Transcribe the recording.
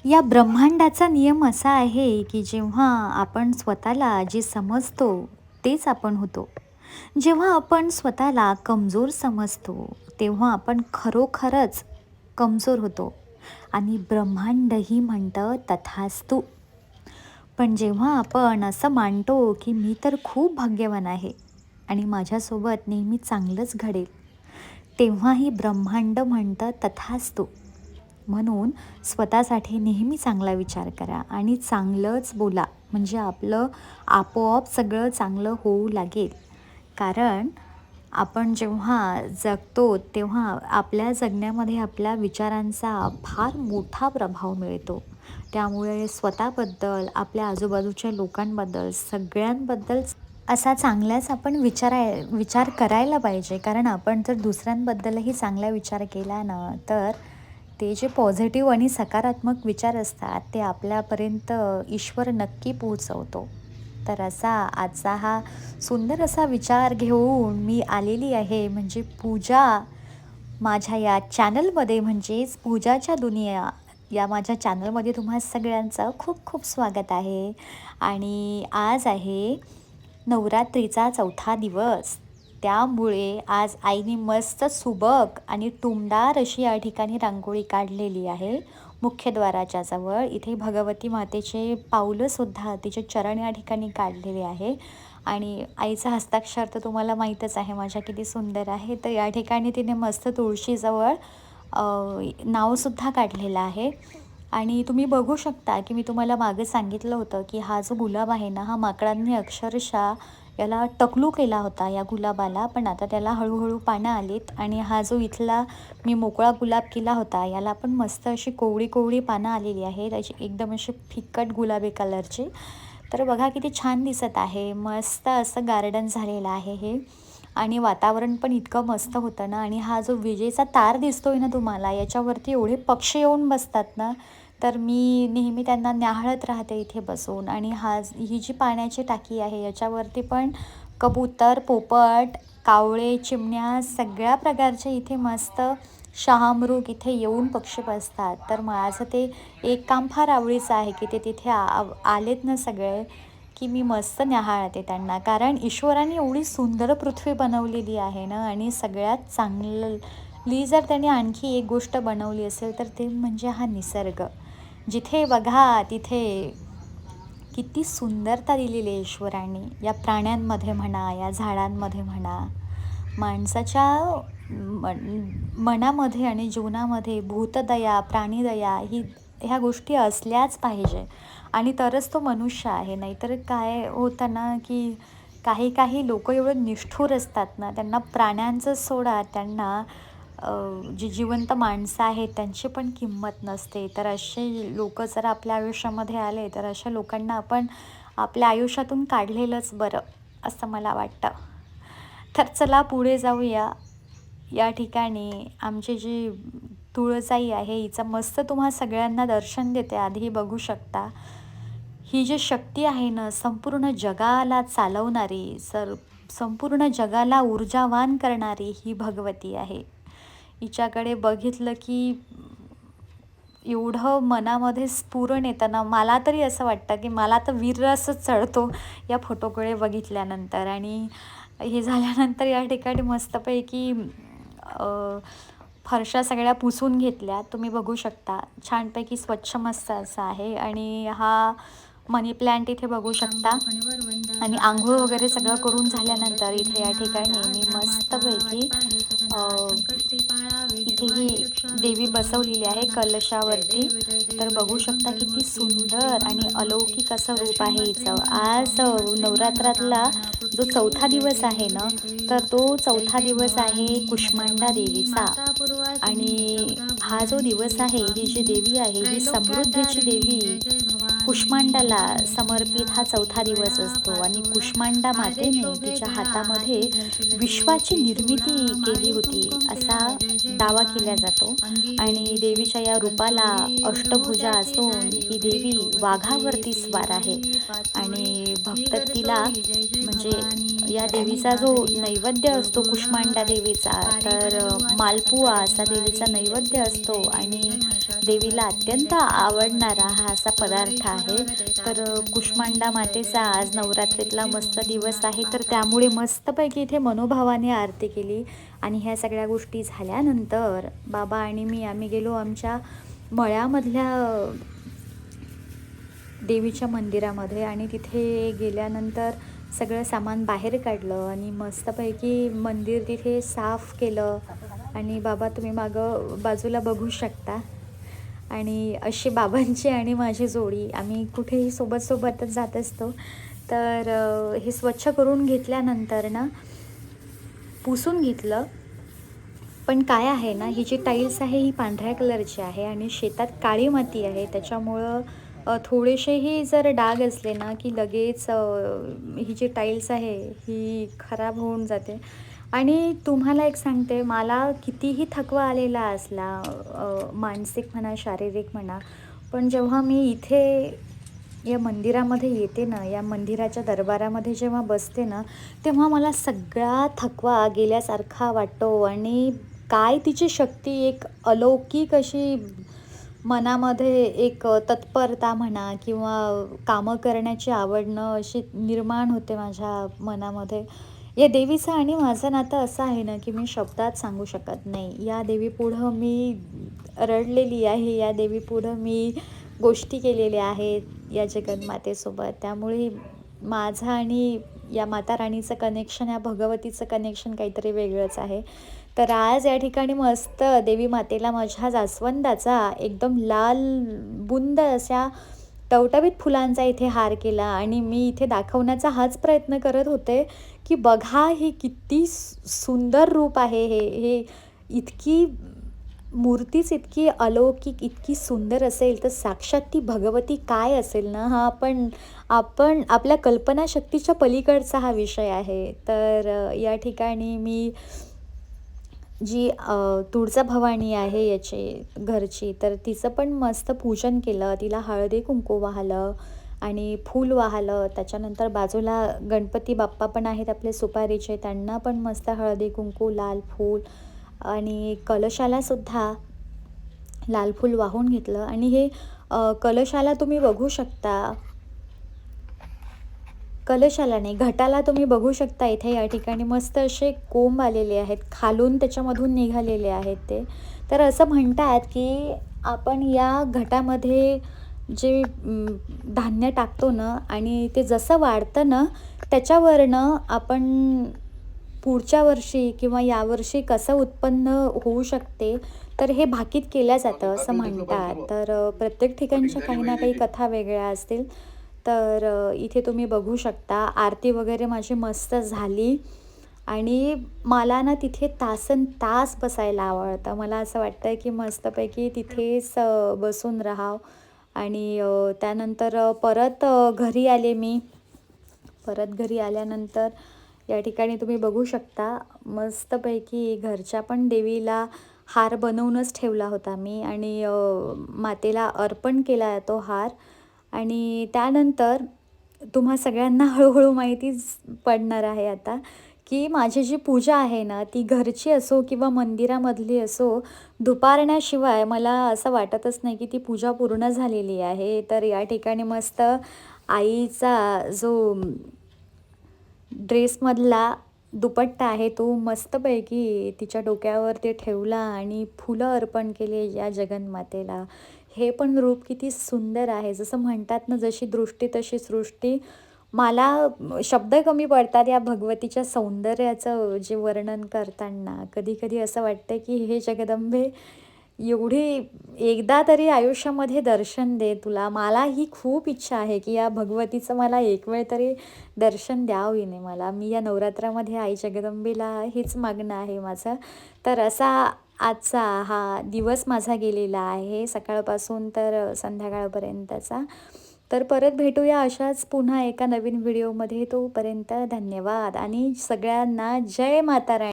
या ब्रह्मांडाचा नियम असा आहे की जेव्हा आपण स्वतःला जे समजतो तेच आपण होतो. जेव्हा आपण स्वतःला कमजोर समजतो तेव्हा आपण खरोखरच कमजोर होतो आणि ब्रह्मांडही म्हणतं तथास्तु. पण जेव्हा आपण असं मानतो की मी तर खूप भाग्यवान आहे आणि माझ्यासोबत नेहमी चांगलंच घडेल, तेव्हाही ब्रह्मांड म्हणतं तथास्तु. म्हणून स्वतःसाठी नेहमी चांगला विचार करा आणि चांगलंच बोला, म्हणजे आपलं आपोआप सगळं चांगलं होऊ लागेल. कारण आपण जेव्हा जगतो तेव्हा आपल्या जगण्यामध्ये आपल्या विचारांचा फार मोठा प्रभाव मिळतो. त्यामुळे स्वतःबद्दल, आपल्या आजूबाजूच्या लोकांबद्दल, सगळ्यांबद्दल असा चांगलाच आपण विचार करायला पाहिजे. कारण आपण जर दुसऱ्यांबद्दलही चांगला विचार केला ना, तर ते जे पॉझिटिव्ह आणि सकारात्मक विचार असतात ते आपल्यापर्यंत ईश्वर नक्की पोहोचवतो. तर असा आजचा हा सुंदर असा विचार घेऊन मी आलेली आहे, म्हणजे पूजा, माझ्या या चॅनलमध्ये, म्हणजेच पूजाच्या दुनिया या माझ्या चॅनलमध्ये तुम्हा सगळ्यांचं खूप खूप स्वागत आहे. आणि आज आहे नवरात्रीचा 4था दिवस. त्यामुळे आज आईने मस्त सुबक आणि टुमदार अशी या ठिकाणी रांगोळी काढलेली आहे मुख्यद्वाराच्या जवळ. इथे भगवती मातेचे पाऊलंसुद्धा, तिचे चरण या ठिकाणी काढलेले आहे. आणि आईचा हस्ताक्षर तर तुम्हाला माहीतच आहे माझ्या किती सुंदर आहे. तर या ठिकाणी तिने मस्त तुळशीजवळ नावसुद्धा काढलेलं आहे. आणि तुम्ही बघू शकता की मी तुम्हाला मागे सांगितलं होतं की हा जो गुलाब आहे ना, हा माकडांनी अक्षरशः याला टकलू केला होता या गुलाबाला, पण आता त्याला हळूहळू पानं आलीत. आणि हा जो इथला मी मोकळा गुलाब केला होता याला पण मस्त अशी कोवळी कोवळी पानं आलेली आहेत, अशी एकदम अशी फिक्कट गुलाबी कलरची. तर बघा किती छान दिसत आहे. मस्त असं गार्डन झालेलं आहे हे. आणि वातावरण पण इतकं मस्त होतं ना. आणि हा जो विजेचा तार दिसतोय ना तुम्हाला, याच्यावरती एवढे पक्षी येऊन बसतात ना, तर मी नेहमी त्यांना न्याहाळत राहते इथे बसून. आणि ही जी पाण्याची टाकी आहे याच्यावरती पण कबूतर, पोपट, कावळे, चिमण्या सगळ्या प्रकारचे इथे मस्त शहामृग इथे येऊन पक्षी बसतात. तर माझं ते एक काम फार आवडीचं आहे की ते तिथे आलेत ना सगळे, की मी मस्त न्याहाळते त्यांना. कारण ईश्वराने एवढी सुंदर पृथ्वी बनवलेली आहे ना, आणि सगळ्यात चांगली जर त्याने आणखी एक गोष्ट बनवली असेल तर ते म्हणजे हा निसर्ग. जिथे बघा तिथे किती सुंदरता दिलेली आहे ईश्वराने. या प्राण्यांमध्ये म्हणा, या झाडांमध्ये म्हणा, माणसाच्या मनामध्ये आणि जीवनामध्ये भूतदया, प्राणीदया ह्या गोष्टी असल्याच पाहिजे. आणि तरच तो मनुष्य आहे. नाहीतर काय होतं ना, की काही काही लोकं एवढं निष्ठुर असतात ना, त्यांना प्राण्यांचं सोडा, त्यांना जी जिवंत माणसं आहेत त्यांची पण किंमत नसते. तर असे लोकं जर आपल्या आयुष्यामध्ये आले तर अशा लोकांना आपण आपल्या आयुष्यातून काढलेलंच बरं, असं मला वाटतं. तर चला पुढे जाऊया. या ठिकाणी आमची जी तुळजाई आहे हिचं मस्त तुम्हा सगळ्यांना दर्शन देते. आधी बघू शकता. ही जी शक्ती आहे ना, संपूर्ण जगाला चालवणारी, संपूर्ण जगाला ऊर्जावान करणारी ही भगवती आहे. हिच्याकडे बघितलं की एवढं मनामध्ये स्फुरण येतं ना, मला तरी असं वाटतं की मला तर वीररसच चढतो या फोटोकडे बघितल्यानंतर. आणि हे झाल्यानंतर या ठिकाणी मस्तपैकी फरशा सगळ्या पुसून घेतल्या. तुम्ही बघू शकता छानपैकी स्वच्छ मस्त असं आहे. आणि हा मनी प्लॅन्ट इथे बघू शकता. आणि आंघोळ वगैरे सगळं करून झाल्यानंतर इथे या ठिकाणी मी मस्तपैकी इथे ही देवी बसवलेली आहे कलशावरती. तर बघू शकता किती सुंदर आणि अलौकिक असं रूप आहे हिचं. आज नवरात्रातला जो 4था दिवस आहे ना, तर तो 4था दिवस आहे कुष्मांडा देवीचा. आणि हा जो दिवस आहे, ही जी देवी आहे ही समृद्धीची देवी कुष्मांडाला समर्पित हा 4था दिवस असतो. आणि कुष्मांडा मातेने तिच्या हातामध्ये विश्वाची निर्मिती केली होती असा दावा केला जातो. आणि देवीच्या या रूपाला अष्टभुजा असून ही देवी वाघावरती स्वार आहे. आणि भक्त तिला, म्हणजे या देवीचा जो नैवेद्य असतो कुष्मांडा देवीचा, तर मालपुआ असा देवीचा नैवेद्य असतो. आणि देवीला अत्यंत आवडणारा हा असा पदार्थ आहे. तर कुष्मांडा मातेचा आज नवरात्रीतला मस्त दिवस आहे, तर त्यामुळे मस्तपैकी इथे मनोभावाने आरती केली. आणि ह्या सगळ्या गोष्टी झाल्यानंतर बाबा आणि मी आम्ही गेलो आमच्या मळ्यामधल्या देवीच्या मंदिरामध्ये. आणि तिथे गेल्यानंतर सगळं सामान बाहेर काढलं आणि मस्तपैकी मंदिर तिथे साफ केलं. आणि बाबा तुम्ही मागं बाजूला बघू शकता. आणि अशी बाबांची आणि माझी जोडी, आम्ही कुठेही सोबतच जात असतो. तर हे स्वच्छ करून घेतल्यानंतर ना पुसून घेतलं. पण काय आहे ना, ही जी टाईल्स आहे ही पांढऱ्या कलरची आहे आणि शेतात काळी माती आहे. त्याच्यामुळं थोडेसेही जर डाग असले ना, की लगेच ही जी टाईल्स आहे ही खराब होऊन जाते. आणि तुम्हाला एक सांगते, मला कितीही थकवा आलेला असला, मानसिक म्हणा, शारीरिक म्हणा, पण जेव्हा मी इथे या मंदिरामध्ये येते ना, या मंदिराच्या दरबारामध्ये जेव्हा बसते ना, तेव्हा मला सगळा थकवा गेल्यासारखा वाटतो. आणि काय तिची शक्ती, एक अलौकिक अशी मनामध्ये एक तत्परता म्हणा किंवा कामं करण्याची आवडणं अशी निर्माण होते माझ्या मनामध्ये. या देवीचं आणि माझं नातं असं आहे ना, की मी शब्दात सांगू शकत नाही. या देवीपुढं मी रडलेली आहे, या देवीपुढं मी गोष्टी केलेल्या आहेत या जगन्मातेसोबत. त्यामुळे माझं आणि या माता राणीचं कनेक्शन, या भगवतीचं कनेक्शन काहीतरी वेगळंच आहे. तर आज या ठिकाणी मस्त देवी मातेला माझ्या जास्वंदाचा एकदम लाल बुंद अशा टवटवीत फुलांचा इथे हार केला. आणि मी इथे दाखवण्याचा हाच प्रयत्न करत होते, की बघा हे किती सुंदर रूप आहे. हे इतकी मूर्तीच इतकी अलौकिक, इतकी सुंदर असेल, तर साक्षात ती भगवती काय असेल ना, हा आपण आपण आपल्या कल्पनाशक्तीच्या पलीकडचा हा विषय आहे. तर या ठिकाणी मी जी तुळजाभवानी आहे याची घरची, तर तिचं पण मस्त पूजन केलं. तिला हळदी-कुंकू वाहिलं आणि फूल वाहिलं. त्याच्यानंतर बाजूला गणपती बाप्पा पण आहेत आपले सुपारीचे, त्यांना पण मस्त हळदी-कुंकू, लाल फूल आणि कलशालासुद्धा लाल फूल वाहून घेतलं. आणि हे कलशाला तुम्ही बघू शकता, कलशाला नाही, घटाला तुम्ही बघू शकता. इथे या ठिकाणी मस्त असे कोंब आलेले आहेत, खालून त्याच्यामधून निघालेले आहेत ते. तर असं म्हणतात, की आपण या घटामध्ये जे धान्य टाकतो ना, आणि ते जसं वाढतं ना, त्याच्यावरनं आपण पुढच्या वर्षी किंवा यावर्षी कसं उत्पन्न होऊ शकते, तर हे भाकीत केलं जातं असं म्हणतात. तर प्रत्येक ठिकाणच्या काही ना काही कथा वेगळ्या असतील. तर इथे तुम्ही बघू शकता आरती वगैरे माझी मस्त झाली. आणि मला ना तिथे तासनतास बसायला आवडतं. मला असं वाटतं की मस्तपैकी तिथेच बसून राहावं. आणि त्यानंतर परत घरी आले मी. परत घरी आल्यानंतर या ठिकाणी तुम्ही बघू शकता मस्तपैकी घरच्या पण देवीला हार बनवूनच ठेवला होता मी. आणि मातेला अर्पण केला तो हार. आणि त्यानंतर तुम्हा सगळ्यांना हळूहळू माहितीच पडणार आहे आता, की माझी जी पूजा आहे ना, ती घरची असो किंवा मंदिरामधली असो, धुपारण्याशिवाय मला असं वाटतच नाही की ती पूजा पूर्ण झालेली आहे. तर या ठिकाणी मस्त आईचा जो ड्रेसमधला दुपट्टा आहे तो मस्तपैकी तिच्या डोक्यावर ते ठेवला आणि फुलं अर्पण केले या जगन्मातेला. हे पण रूप किती सुंदर आहे. जसं म्हणतात ना, जशी दृष्टी तशी सृष्टी. मला शब्द कमी पडतात या भगवतीच्या सौंदर्याचं जे वर्णन करताना. कधी-कधी असं वाटतं की हे जगदंबे, एवढी एकदा तरी आयुष्यामध्ये दर्शन दे तुला. मला ही खूप इच्छा आहे की या भगवतीचं मला एक वेळ तरी दर्शन द्यावं हिने मला. मी या नवरात्रामध्ये आई जगदंबेला हेच मागणं आहे माझं. तर असा आजचा हा दिवस माझा गेलेला आहे, सकाळपासून तर संध्याकाळपर्यंतचा. तर परत भेटूया अशाच पुन्हा एका नवीन व्हिडिओमध्ये. तोपर्यंत धन्यवाद आणि सगळ्यांना जय माता राणी.